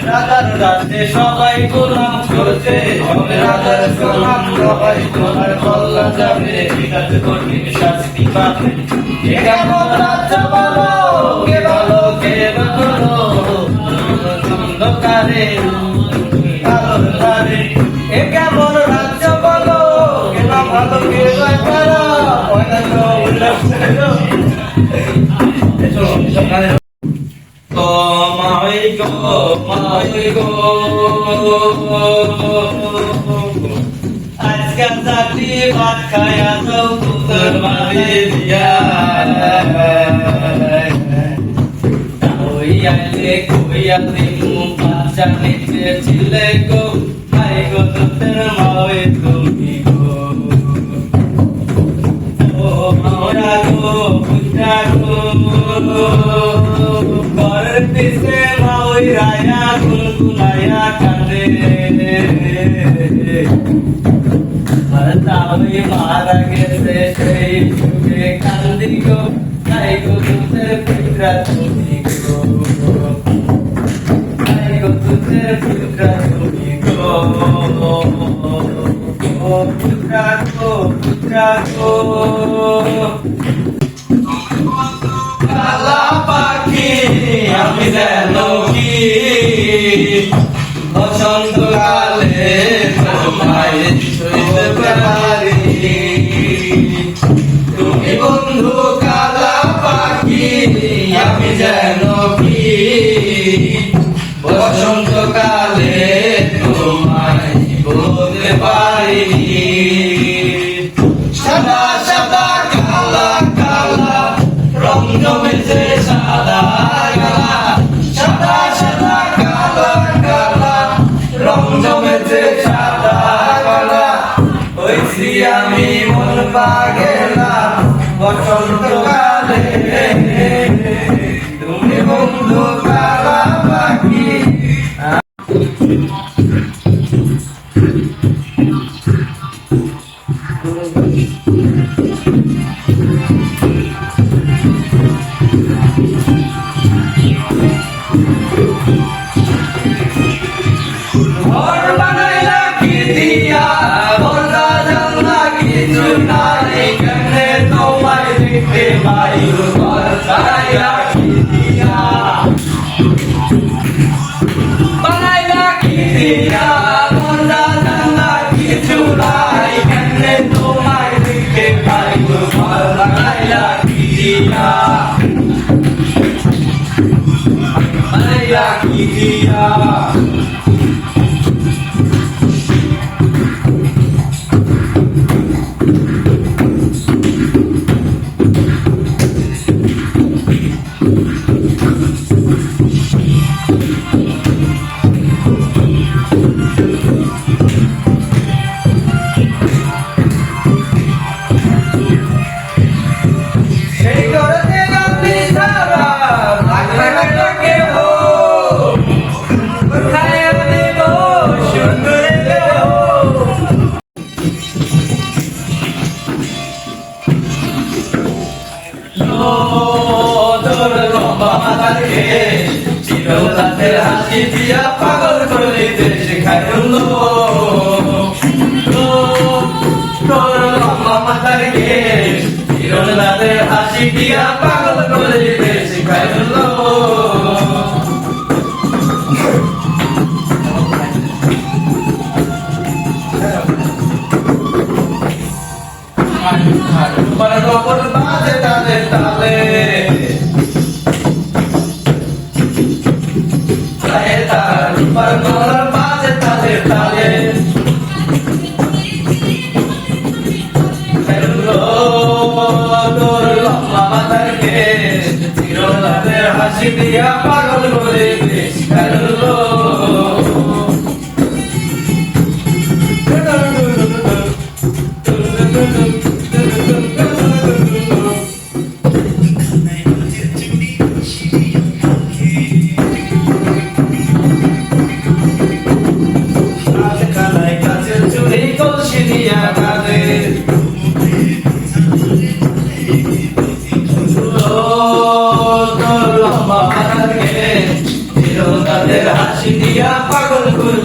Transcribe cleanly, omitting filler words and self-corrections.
রাজার রাজ্যে সবাই গোলাম করছে, রাজার গোলাম সবাই তোমার কল্যাণ যাবে, বিরাট কঠিন শাস্তি পাবে। কেমন রাজ্য বলো, কে ভালো কে ভালো, অন্ধকারে আলোর ধারে। এ কেমন রাজ্য বলো, কে না ভালো কে ভালো, ও মাই গো আজকাল জাতি ভাত খায়া যাও তোর বাড়ি দিয়া, ওই আইলে কইয়া দিমু বাচ্চা নিতে ছিলে গো, ভাই গো তোর মাওয়ে তুমি গো। ও মাওয়া গো পুত্রা গো, ঘরের পিছে মাওই রায়া গুনগুনায়া কাঁদে, আর তাওই মারা গেছে সেই যুগে কান্দি গো, তাই গো তোর পুত্রা তুমি গো, তাই গো তোর পুত্রা তুমি গো, ও পুত্রা গো পুত্রা গো। কালা পাখি আমি যেন কি বসন্তকালে তোমায় ছুঁইতে পারি, তুমি বন্ধু কালা পাখি আমি যেন কি বসন্তকালে তোমায় বলতে পারিনি। সাদা সাদা কালা কালা রং জমেছে সাদা কালা, সাদা সাদা কালা কালা রং জমেছে সাদা কালা, হইছি আমি মন পাগেলা বসন্তকালে, তুমি বন্ধু কালা পাখি। ঘর বানাইলা কি দিয়া, বর্দা জানলা কিছু নাই, কেমনে তোমায় দেখতে পাই, ঘর বানাইলা কি দিয়া, বানাইলা কি দিয়া, বর্দা জানলা কিছু নাই, কেমনে তোমায় দেখতে পাই, ঘর বানাইলা কি দিয়া, বানাইলা কি দিয়া। চিরলাতের হাসি দিয়া পাগল করিতে শেখাইল, তোর লম্বা মাথার কেশ চিরলাতের হাসি দিয়া পাগল করিতে শেখাইল, বাজে তালে তালে বাজে তালে তালে, তোর লম্বা মাথার কেশ চিরলাতের হাসি দিয়া পাগল করে হাসি দিয়া পাগল করবে